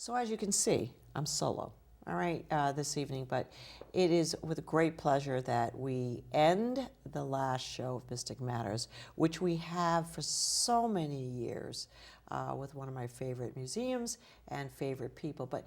So as you can see, I'm solo, all right, this evening, but it is with great pleasure that we end the last show of Mystic Matters, which we have for so many years with one of my favorite museums and favorite people. But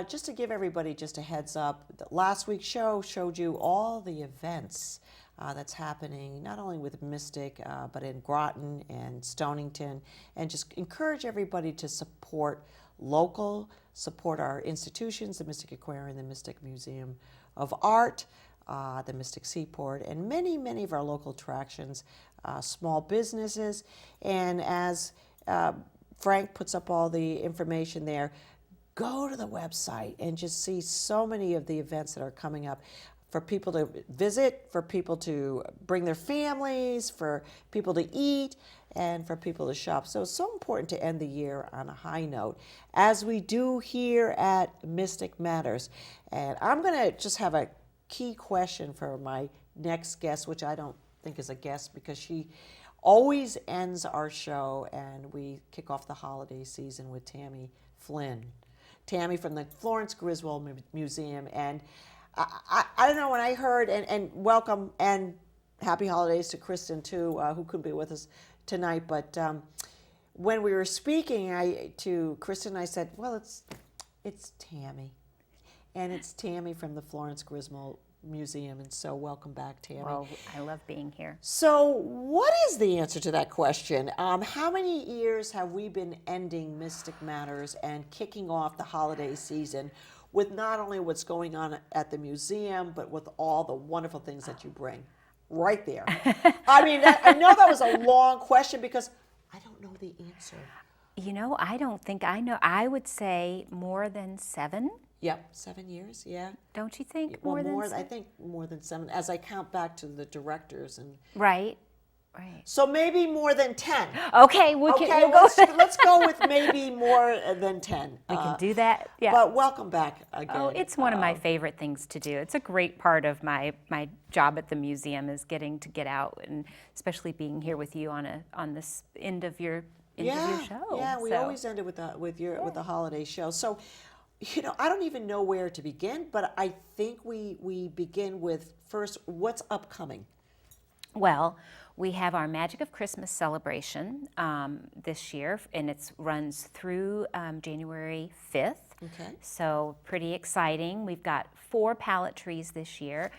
just to give everybody just a heads up, last week's show showed you all the events that's happening, not only with Mystic, but in Groton and Stonington, and just encourage everybody to support local, support our institutions, the Mystic Aquarium, the Mystic Museum of Art, the Mystic Seaport, and many, many of our local attractions, small businesses. And as Frank puts up all the information there, go to the website and just see so many of the events that are coming up for people to visit, for people to bring their families, for people to eat, and for people to shop. So it's so important to end the year on a high note, as we do here at Mystic Matters. And I'm going to just have a key question for my next guest, which I don't think is a guest because she always ends our show, and we kick off the holiday season with Tammi Flynn. Tammi from the Florence Griswold Museum. And I don't know, when I heard, and welcome and happy holidays to Kristin too, who couldn't be with us tonight, but when we were speaking to Kristin, I said, well, it's Tammi, and it's Tammi from the Florence Griswold Museum, and so welcome back, Tammi. Well, I love being here. So what is the answer to that question? How many years have we been ending Mystic Matters and kicking off the holiday season with not only what's going on at the museum, but with all the wonderful things that you bring right there? I mean, I know that was a long question because I don't know the answer. You know, I don't think I know. I would say more than 7. Yep, 7 years, yeah. Don't you think Well, more than 7? I think more than 7, as I count back to the directors. And Right. So maybe more than 10. Okay, we'll go. Let's go with maybe more than 10. We can do that. Yeah. But welcome back again. Oh, it's one of my favorite things to do. It's a great part of my job at the museum is getting to get out, and especially being here with you on this end of your show. Yeah, we always end it with the holiday show. So, you know, I don't even know where to begin, but I think we begin with first, what's upcoming? Well, we have our Magic of Christmas celebration this year, and it runs through January 5th. Okay. So pretty exciting. We've got 4 pallet trees this year.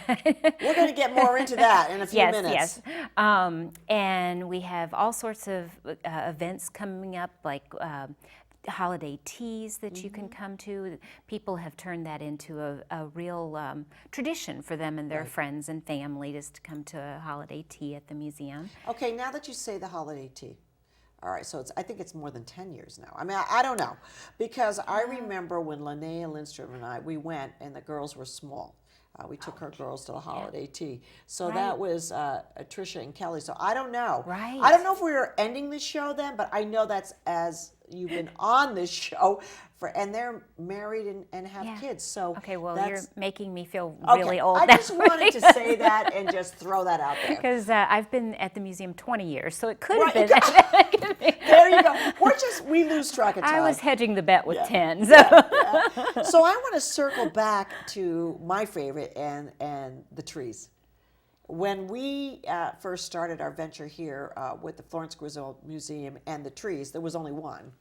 We're going to get more into that in a few minutes. Yes. And we have all sorts of events coming up, like holiday teas that you can come to. People have turned that into a real tradition for them and their friends and family, just to come to a holiday tea at the museum. Okay, now that you say the holiday tea, all right, so I think it's more than 10 years now. I mean, I don't know, because I remember when Linnea Lindstrom and we went, and the girls were small. We took our girls to the holiday tea. So that was Tricia and Kelly. So I don't know. Right. I don't know if we were ending the show then, but I know that's as you've been on this show, and they're married and have kids. So okay, well, you're making me feel okay. really old. I just wanted to say that and just throw that out there. Because I've been at the museum 20 years, so it could have been. There you go. We lose track of time. I was hedging the bet with 10. So. So I want to circle back to my favorite and the trees. When we first started our venture here with the Florence Griswold Museum and the trees, there was only one.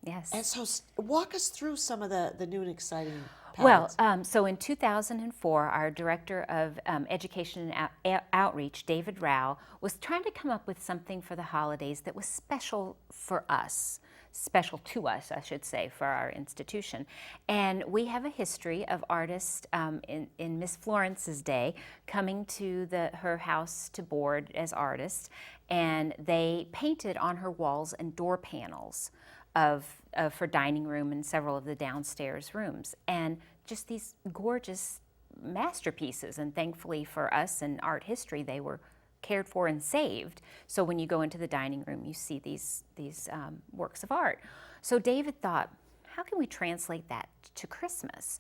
Yes. And so walk us through some of the new and exciting palettes. Well, so in 2004, our Director of Education and Outreach, David Rao, was trying to come up with something for the holidays that was special for us. Special to us, I should say, for our institution. And we have a history of artists in Miss Florence's day coming to her house to board as artists, and they painted on her walls and door panels of her dining room and several of the downstairs rooms, and just these gorgeous masterpieces. And thankfully for us in art history, they were cared for and saved. So when you go into the dining room, you see these works of art. So David thought, how can we translate that to Christmas?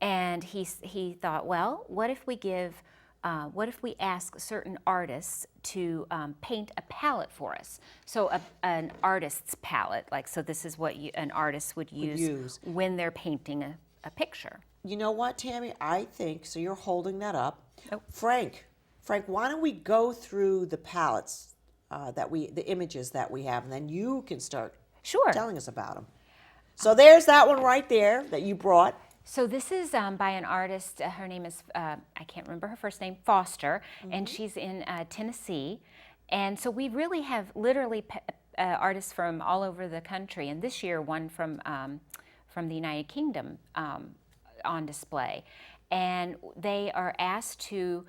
And he thought, well, what if we give what if we ask certain artists to paint a palette for us? So an artist's palette, like, so this is what an artist would use when they're painting a picture. You know what, Tammy? I think, so you're holding that up. Oh. Frank, why don't we go through the palettes, the images that we have, and then you can start telling us about them. So there's that one right there that you brought. So this is by an artist, her name is, I can't remember her first name, Foster, and she's in Tennessee. And so we really have literally artists from all over the country, and this year one from the United Kingdom on display. And they are asked to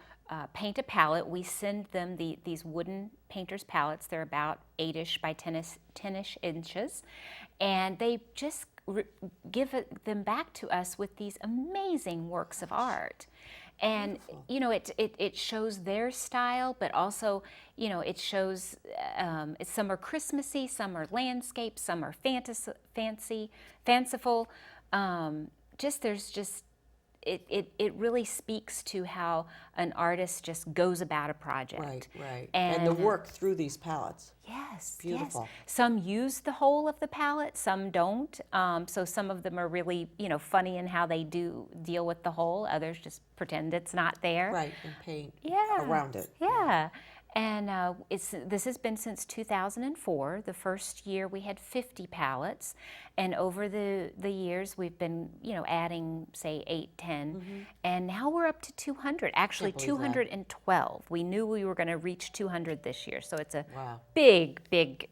paint a palette. We send them these wooden painter's palettes. They're about 8-ish by 10-ish inches. And they just give them back to us with these amazing works of art. And you know, it shows their style, but also, you know, it shows some are Christmassy, some are landscape, some are fanciful. It really speaks to how an artist just goes about a project. Right. And the work through these palettes. Yes, beautiful. Yes. Some use the whole of the palette, some don't. So some of them are really, you know, funny in how they do deal with the whole. Others just pretend it's not there. Right, and paint around it. Yeah. And this has been since 2004. The first year we had 50 palettes, and over the years we've been, you know, adding, say, 8, 10, and now we're up to 200. Actually, 212. We knew we were going to reach 200 this year, so it's a big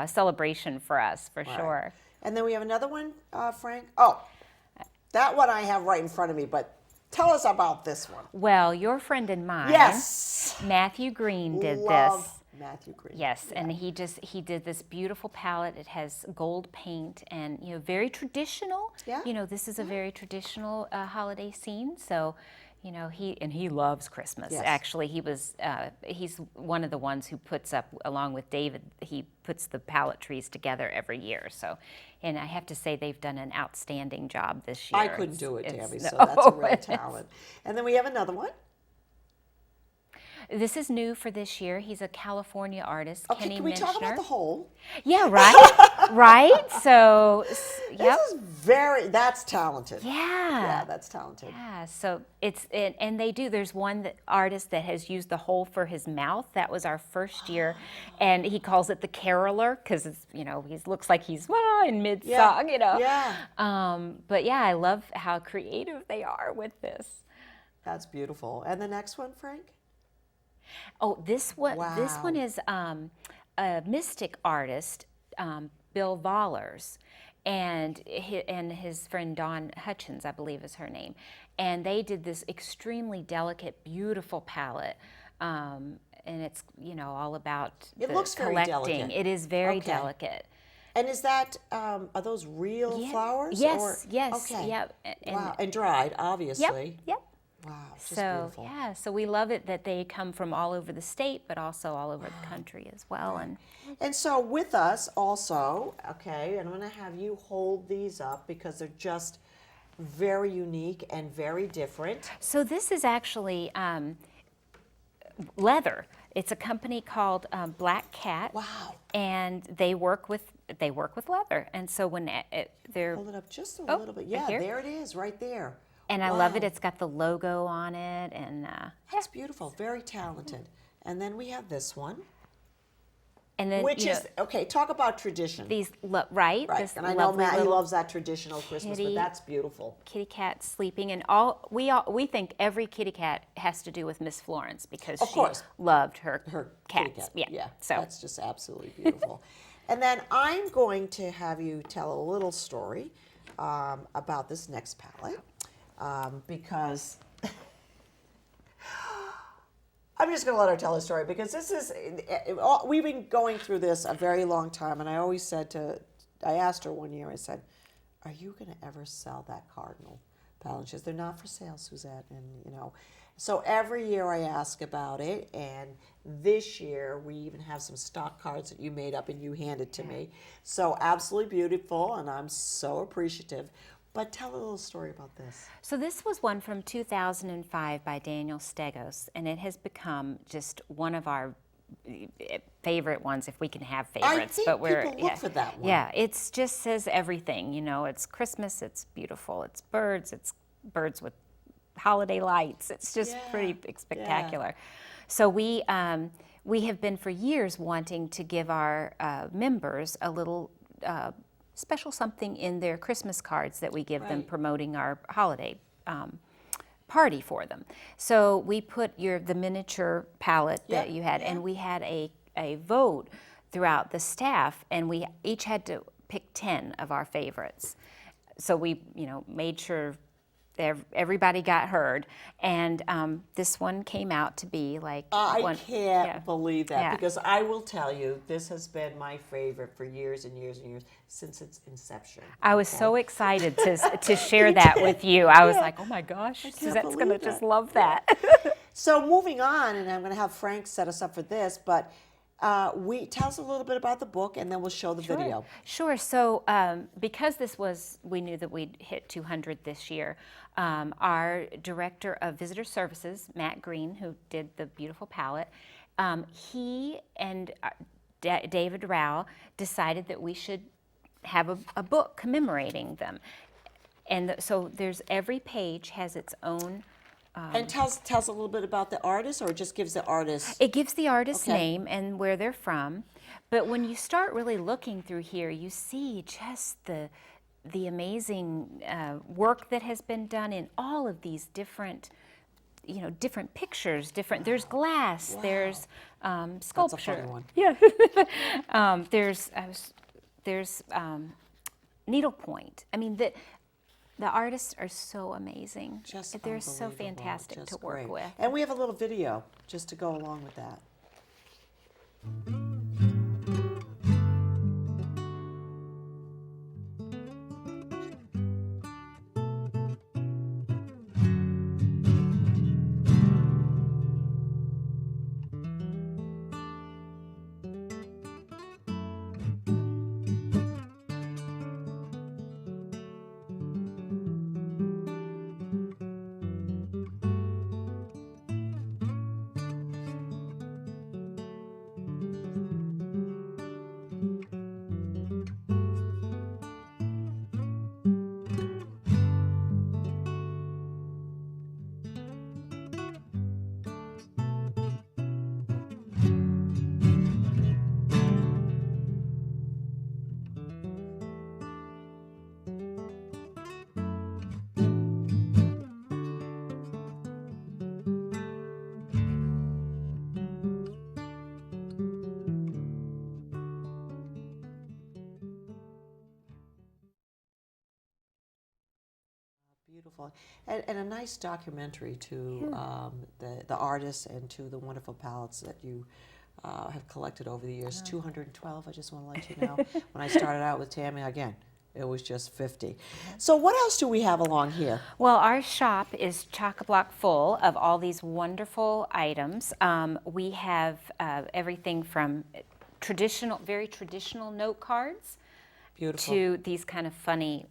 celebration for us, for sure. And then we have another one, Frank. Oh, that one I have right in front of me, but tell us about this one. Well, your friend and mine, Matthew Green, did Love this. Matthew Green. Yes, and he did this beautiful palette. It has gold paint and, you know, very traditional. Yeah. You know, this is a very traditional holiday scene. So, you know, he loves Christmas. Yes. Actually, he's one of the ones who puts up, along with David, he puts the palette trees together every year. So, and I have to say they've done an outstanding job this year. I couldn't do it, Tammy, so that's a real talent. And then we have another one. This is new for this year. He's a California artist, Okay, Kenny can we talk about Minchner. the whole? Yeah, right? Right? So, yep. That's talented. Yeah. Yeah, that's talented. Yeah, so and there's one artist that has used the hole for his mouth. That was our first year, and he calls it the caroler, because it's, you know, he looks like he's in mid-song, you know. Yeah. But yeah, I love how creative they are with this. That's beautiful. And the next one, Frank? Oh, this one is a mystic artist, Bill Vollers, and his friend Dawn Hutchins, I believe is her name, and they did this extremely delicate, beautiful palette, and it's, you know, all about It looks very delicate. It is very delicate. And is that are those real flowers? Yes, yes, Okay. yep. Wow, and dried, obviously. Yep. Wow, just So beautiful. yeah, so we love it that they come from all over the state, but also all over the country as well. And so with us also, okay, and I'm going to have you hold these up because they're just very unique and very different. So this is actually leather. It's a company called Black Cat. Wow. And they work with leather. And so when they're Hold it up just a little bit. Yeah, here? there it is, right there. And I love it. It's got the logo on it, and that's beautiful. Very talented. And then we have this one. And then, which is okay. Talk about tradition. These right. This and I know Matt, he loves that traditional Christmas, but that's beautiful. Kitty cat sleeping, and we think every kitty cat has to do with Miss Florence, because she loved her cats. Kitty cat. Yeah. So that's just absolutely beautiful. And then I'm going to have you tell a little story about this next palette. Because I'm just going to let her tell a story, because this is, we've been going through this a very long time, and I always I asked her one year, I said, are you going to ever sell that cardinal palette? She says, they're not for sale, Susette, and you know. So every year I ask about it, and this year we even have some stock cards that you made up and you handed to me. So absolutely beautiful, and I'm so appreciative. But tell a little story about this. So this was one from 2005 by Daniel Stegos, and it has become just one of our favorite ones, if we can have favorites. I think people look for that one. Yeah, it just says everything. You know, it's Christmas, it's beautiful, it's birds with holiday lights. It's just pretty spectacular. Yeah. So we have been for years wanting to give our members a little special something in their Christmas cards that we give them promoting our holiday party for them. So we put the miniature palette that you had, and we had a vote throughout the staff, and we each had to pick 10 of our favorites. So we, made sure everybody got heard, and this one came out to be like I can't believe that, because I will tell you, this has been my favorite for years and years and years, since its inception. I was so excited to share that with you. I was like, oh my gosh, Suzette's going to just love that. So moving on, and I'm going to have Frank set us up for this, but tell us a little bit about the book, and then we'll show the video. Sure. So because we knew that we'd hit 200 this year, our director of visitor services, Matt Green, who did the beautiful palette, he and David Rao decided that we should have a book commemorating them. And so every page has its own. And tells us a little bit about the artist, or it just gives the artist? It gives the artist's name and where they're from. But when you start really looking through here, you see just the amazing work that has been done in all of these different different pictures, there's glass, there's sculpture. That's a funny one. Yeah. There's needlepoint. I mean, the artists are so amazing. They're so fantastic to work with. And we have a little video just to go along with that. Beautiful, and a nice documentary to the artists and to the wonderful palettes that you have collected over the years. 212, I just want to let you know. When I started out with Tammi, again, it was just 50. So what else do we have along here? Well, our shop is chock-a-block full of all these wonderful items. We have everything from very traditional note cards to these kind of funny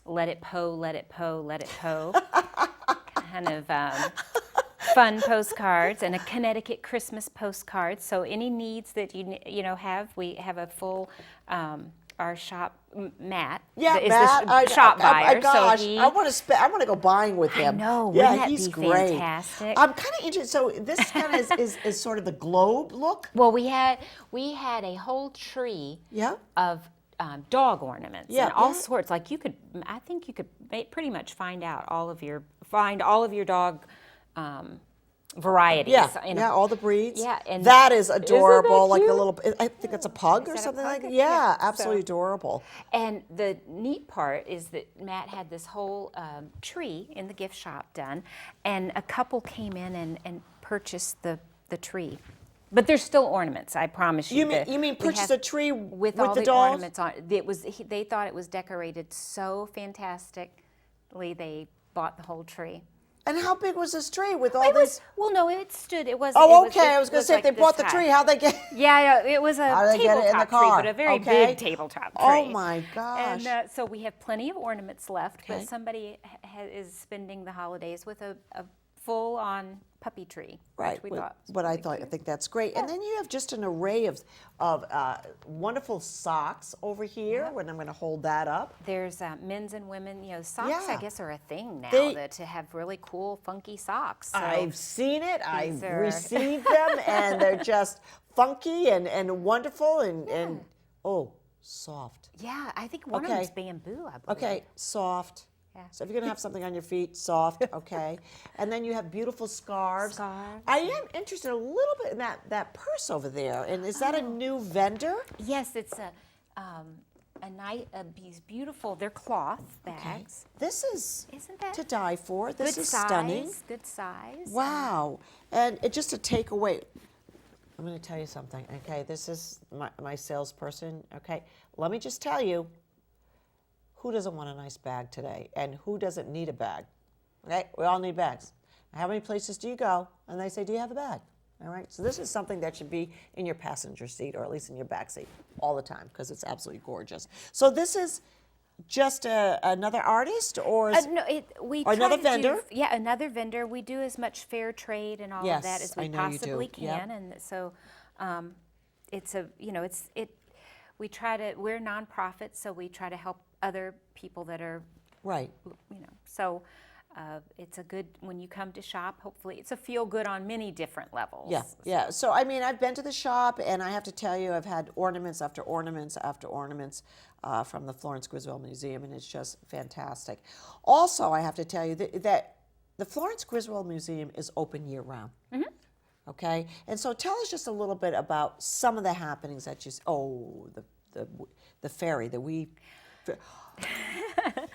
let it po, let it po, let it po kind of fun postcards, and a Connecticut Christmas postcard. So any needs that you have, we have a full our shop, Matt. Yeah, is Matt. The shop buyer. Gosh, so I want to go buying with him. I know. Yeah, wouldn't that he's be great. Fantastic? I'm kind of interested. So this kind of is sort of the globe look. Well, we had a whole tree of dog ornaments and all sorts. Like I think you could pretty much find all of your dog varieties. All the breeds. Yeah, and that is adorable. Isn't that like a little, I think it's a pug or something like that. Yeah, absolutely adorable. And the neat part is that Matt had this whole tree in the gift shop done, and a couple came in and purchased the tree. But there's still ornaments, I promise you. You mean purchase a tree with all the dolls? Ornaments on it? They thought it was decorated so fantastically, they bought the whole tree. And how big was this tree with all It these? was, well, no, it stood. It was. Oh, it okay. I was going to say, if they like bought the this tree, high. how'd they get? Yeah, it was a How do they get it in the tabletop tree, car? but a very Okay. big tabletop tree. Oh my gosh. And so we have plenty of ornaments left, Okay. but somebody is spending the holidays with a full-on puppy tree, Right. which we thought was But I really thought I cute. think that's great. And then you have just an array of wonderful socks over here. When I'm going to hold that up. There's men's and women, socks, Yeah. I guess, are a thing now, to have really cool, funky socks. So I've seen it. I've are- received them, and they're just funky and wonderful and oh, soft. yeah, I think one of Okay. them's bamboo, I believe. Okay, soft. Yeah. So if you're gonna have something on your feet, soft. Okay, and then you have beautiful scarves. Scarves, I am interested a little bit in that purse over there. And is that a new vendor? Yes, it's these beautiful, they're cloth bags. This is Isn't that to die for. This good is size? stunning. Good size. Wow. And it just to take away. I'm going to tell you something, okay? This is my salesperson, okay? Let me just tell you, who doesn't want a nice bag today? And who doesn't need a bag? Okay? We all need bags. How many places do you go? And they say, do you have a bag? All right? So this is something that should be in your passenger seat or at least in your back seat all the time because it's absolutely gorgeous. So this is just another artist or is, No, we or try another to vendor? another vendor. We do as much fair trade and all of that Yes, as we I know you do. possibly Yep. can, and so it's we try to. We're a nonprofit, so we try to help other people that are right. So it's a good when you come to shop. Hopefully, it's a feel good on many different levels. Yeah, yeah. So, I mean, I've been to the shop, and I have to tell you, I've had ornaments after ornaments after ornaments from the Florence Griswold Museum, and it's just fantastic. Also, I have to tell you that the Florence Griswold Museum is open year-round. Mm-hmm. Okay? And so tell us just a little bit about some of the happenings that you... the ferry,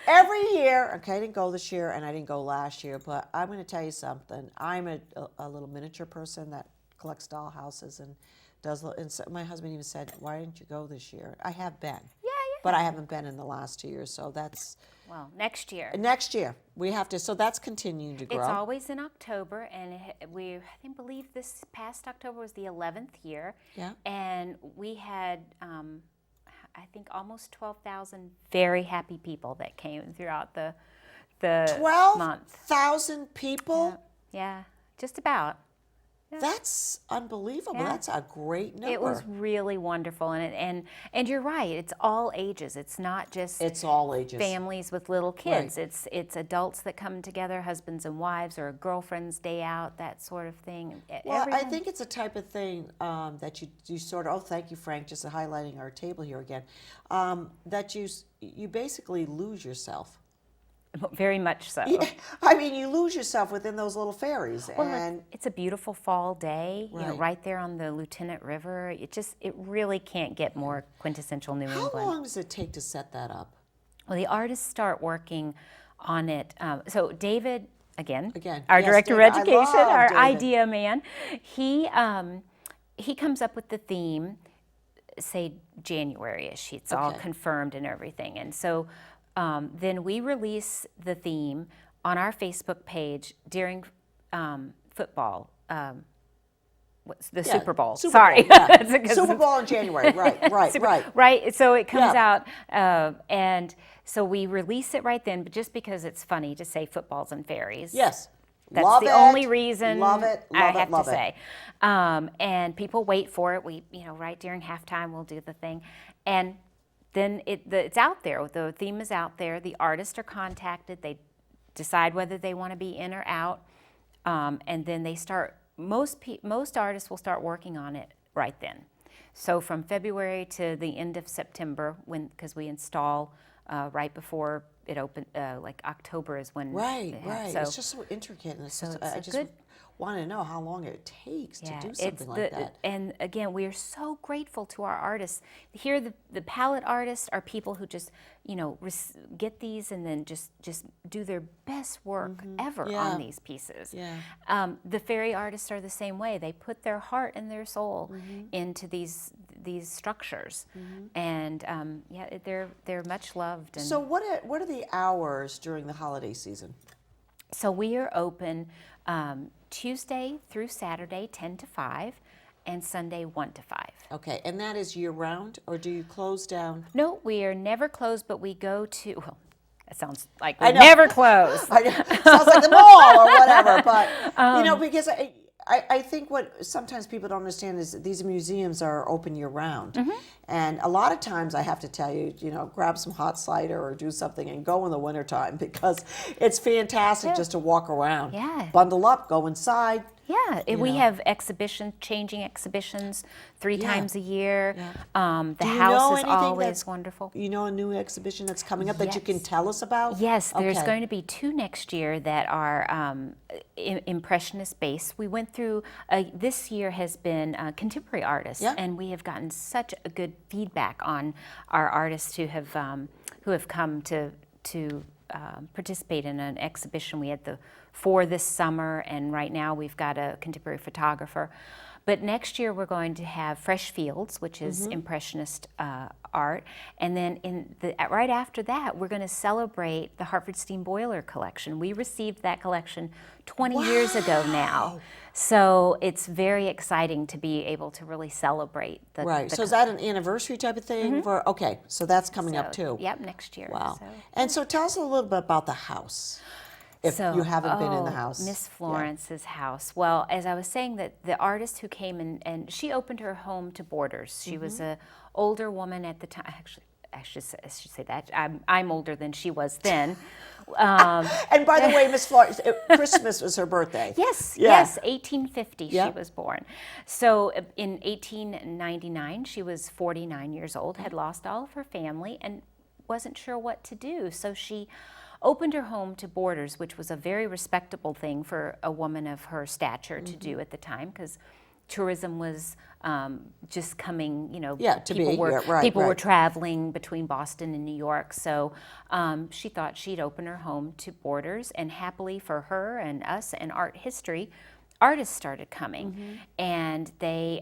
every year, okay, I didn't go this year and I didn't go last year, but I'm going to tell you something. I'm a little miniature person that collects doll houses and does. And so my husband even said, "Why didn't you go this year?" I have been, but I haven't been in the last 2 years. So that's next year. Next year we have to. So that's continuing to grow. It's always in October, and I believe this past October was the 11th year. Yeah. And we had. I think almost 12,000 very happy people that came throughout the month. 12,000 people. Yeah, just about. Yeah. That's unbelievable. Yeah. That's a great number. It was really wonderful, and you're right. It's all ages. It's not just It's all ages. families with little kids. Right. It's adults that come together, husbands and wives, or a girlfriend's day out, that sort of thing. Well, Everyone- I think it's a type of thing that you sort of. Oh, thank you, Frank, just highlighting our table here again. That you basically lose yourself. very much so. Yeah, I mean, you lose yourself within those little ferries, Well, and it's a beautiful fall day, Right. right there on the Lieutenant River. It really can't get more quintessential New how England. long does it take to set that up? Well, the artists start working on it. So David, again, yes, our director David. of I education, love our David. idea man, he comes up with the theme, say January-ish. It's all Okay. confirmed and everything. And so then we release the theme on our Facebook page during football. The Yeah, Super Bowl. Super Sorry. Bowl, yeah. It's because Super Bowl in January, right. Right, so it comes Yeah. out, and so we release it right then, but just because it's funny to say footballs and fairies. Yes. That's Love the it. only reason Love it. I Love it. have Love to it. say. And people wait for it. We, right during halftime, we'll do the thing. And then it's out there. The theme is out there. The artists are contacted. They decide whether they want to be in or out. And then they start, most artists will start working on it right then. So from February to the end of September, because we install right before it opened, like October is when. Right. So, It's just so intricate, and I just good- want to know how long it takes to do it's something like that. And again, we are so grateful to our artists. Here, the palette artists are people who just, get these and then just do their best work ever Yeah. on these pieces. Yeah. The fairy artists are the same way. They put their heart and their soul into these structures, and they're much loved. And So what are the hours during the holiday season? So we are open Tuesday through Saturday, 10 to 5, and Sunday, 1 to 5. Okay, and that is year-round, or do you close down? No, we are never closed, but we go to, well, it sounds like we never close. I know. Sounds like the mall or whatever, but, because I think what sometimes people don't understand is that these museums are open year-round. And a lot of times I have to tell you, grab some hot cider or do something and go in the wintertime because it's fantastic just to walk around. Yeah. Bundle up, go inside. Yeah, we have changing exhibitions 3 times a year. The Do you house know is anything always wonderful. You know a new exhibition that's coming up that you can tell us about? Yes, there's Okay. going to be 2 next year that are impressionist based. We went through, this year has been contemporary artists, and we have gotten such a good feedback on our artists who have come to participate in an exhibition. We had 4 this summer, and right now we've got a contemporary photographer. But next year we're going to have Fresh Fields, which is impressionist art, and then right after that we're going to celebrate the Hartford Steam Boiler collection. We received that collection 20 years ago now, so it's very exciting to be able to really celebrate the. Right. So is that an anniversary type of thing? Okay. So that's coming up too. Yep, next year. Wow. So. And so tell us a little bit about the house. If you haven't been in the house. Miss Florence's house. Well, as I was saying, that the artist who came and she opened her home to boarders. She was an older woman at the time. Actually, I should say that. I'm older than she was then. And by the way, Miss Florence, Christmas was her birthday. Yes, 1850 she was born. So in 1899, she was 49 years old, had lost all of her family, and wasn't sure what to do. So she opened her home to boarders, which was a very respectable thing for a woman of her stature to do at the time, because tourism was just coming, people were traveling between Boston and New York. So she thought she'd open her home to boarders, and happily for her and us and art history, artists started coming, and they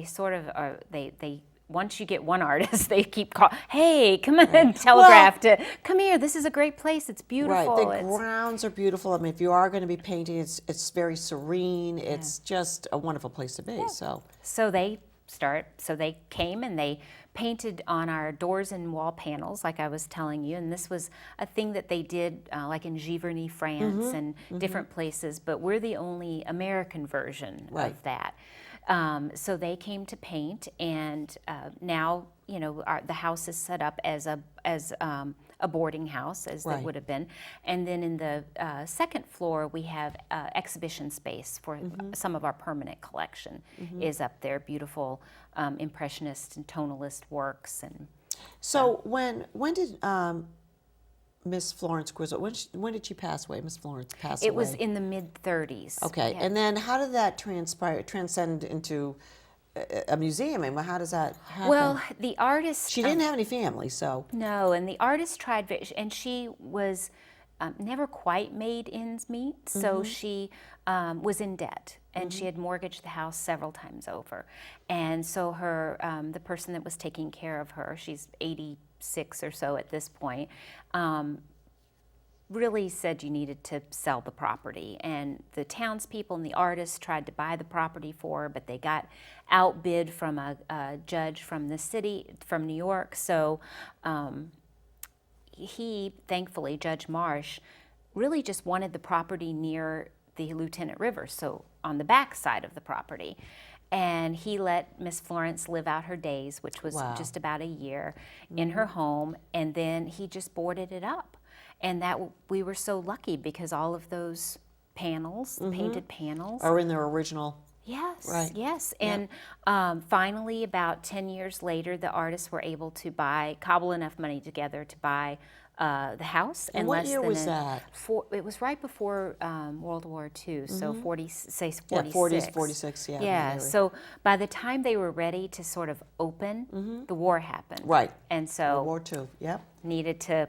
sort of are, they once you get one artist, they keep calling, hey, come on, telegraph to, come here, this is a great place, it's beautiful. Right, the grounds are beautiful. I mean, if you are going to be painting, it's very serene. It's just a wonderful place to be. So they came and they painted on our doors and wall panels, like I was telling you, and this was a thing that they did like in Giverny, France, and different places, but we're the only American version of that. So they came to paint, and now the house is set up as a boarding house, as it would have been. And then in the second floor, we have exhibition space for some of our permanent collection is up there. Beautiful impressionist and tonalist works. And so when did Miss Florence Griswold, when did she pass away? Miss Florence passed away. It was in the mid-30s. Okay, and then how did that transcend into a museum? I mean, how does that happen? Well, the artist... She didn't have any family, so... No, and the artist tried, and she was never quite made ends meet, so she was in debt, and she had mortgaged the house several times over. And so her, the person that was taking care of her, she's 86 or so at this point, really said you needed to sell the property. And the townspeople and the artists tried to buy the property for her, but they got outbid from a judge from the city, from New York. So he, thankfully, Judge Marsh, really just wanted the property near the Lieutenant River, so on the back side of the property. And he let Miss Florence live out her days, which was just about a year, in her home, and then he just boarded it up. And that we were so lucky because all of those panels, painted panels, are in their original. Yes, Right. yes. And finally, about 10 years later, the artists were able to cobble enough money together to buy the house. And what year was that? It was right before World War II, so 46. Yeah, 40s, 46, yeah. Yeah, so by the time they were ready to sort of open, the war happened. Right. And so World War II, yeah. needed to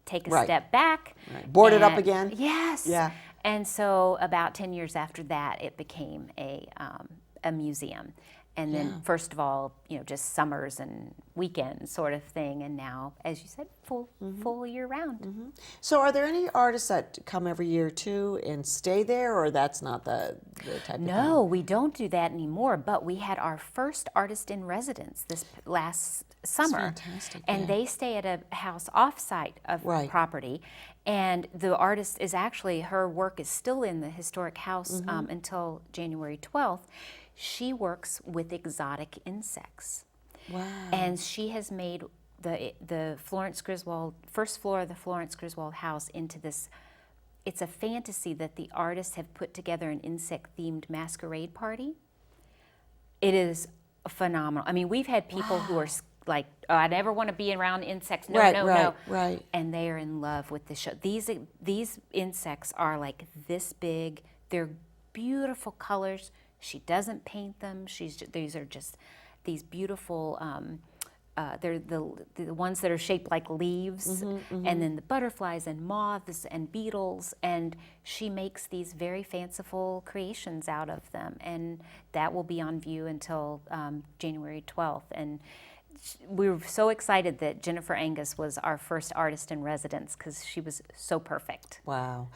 take a step back. Right. Board it up again? Yes. Yeah. And so about 10 years after that, it became a museum. And then, first of all, just summers and weekends sort of thing. And now, as you said, full year round. So are there any artists that come every year too and stay there, or that's not the type of thing? No, we don't do that anymore, but we had our first artist in residence this last summer. That's fantastic. And they stay at a house off-site of property. And the artist is actually, her work is still in the historic house until January 12th. She works with exotic insects. Wow. And she has made the Florence Griswold, first floor of the Florence Griswold house into this, it's a fantasy that the artists have put together an insect-themed masquerade party. It is phenomenal. I mean, we've had people who are like, oh, I never want to be around insects. No. Right. And they are in love with the show. These insects are like this big. They're beautiful colors. She doesn't paint them. These are just these beautiful. They're the ones that are shaped like leaves, and then the butterflies and moths and beetles. And she makes these very fanciful creations out of them, and that will be on view until January 12th. And we were so excited that Jennifer Angus was our first artist in residence because she was so perfect. Wow.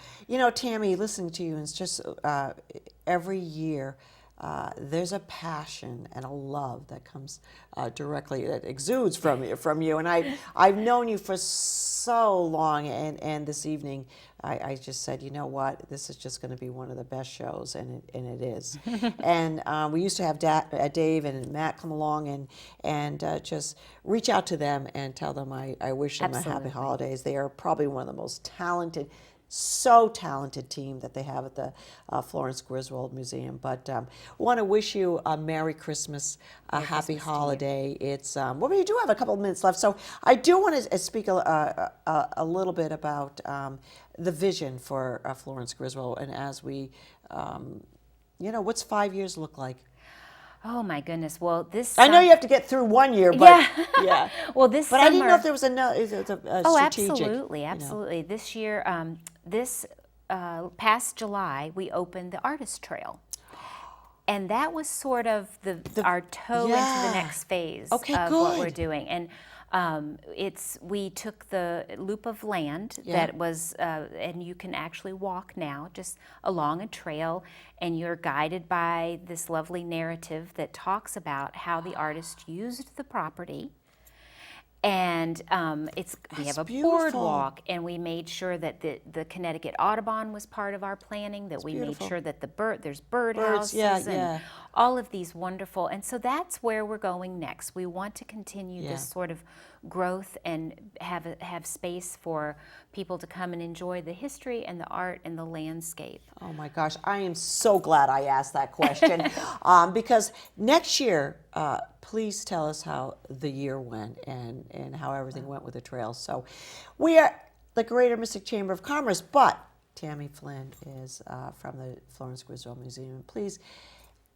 Tammi, listening to you, it's just every year there's a passion and a love that comes directly, that exudes from you. And I've known you for so long, and this evening I just said, you know what, this is just going to be one of the best shows, and it is. And we used to have Dave and Matt come along and just reach out to them and tell them I wish them a happy holidays. They are probably one of the most so talented team that they have at the Florence Griswold Museum. But want to wish you a Merry Christmas, a happy holiday. It's well, we do have a couple of minutes left, so I do want to speak a little bit about the vision for Florence Griswold, and as we, what's 5 years look like? Oh my goodness! Well, this I know you have to get through 1 year, but yeah. Well, this but summer, I didn't know if there was a strategic. Absolutely. This year, this past July, we opened the Artist Trail, and that was sort of our toe into the next phase of what we're doing. And we took the loop of land that was, and you can actually walk now just along a trail, and you're guided by this lovely narrative that talks about how the artist used the property. And we have a boardwalk, and we made sure that the Connecticut Audubon was part of our planning, that we made sure that there's bird houses and all of these wonderful, and so that's where we're going next. We want to continue this sort of growth and have space for people to come and enjoy the history and the art and the landscape. Oh my gosh, I am so glad I asked that question because next year, please tell us how the year went and how everything went with the trail. So we are the Greater Mystic Chamber of Commerce, but Tammi Flynn is from the Florence Griswold Museum. Please,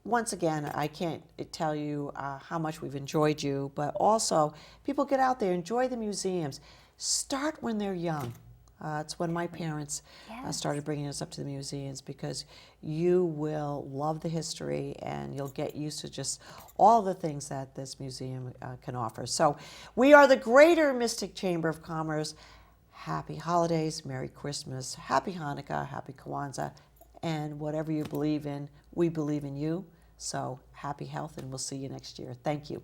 once again, I can't tell you how much we've enjoyed you, but also people get out there, enjoy the museums. Start when they're young. It's when my parents started bringing us up to the museums, because you will love the history and you'll get used to just all the things that this museum can offer. So we are the Greater Mystic Chamber of Commerce. Happy holidays, Merry Christmas, Happy Hanukkah, Happy Kwanzaa, and whatever you believe in, we believe in you. So happy health, and we'll see you next year. Thank you.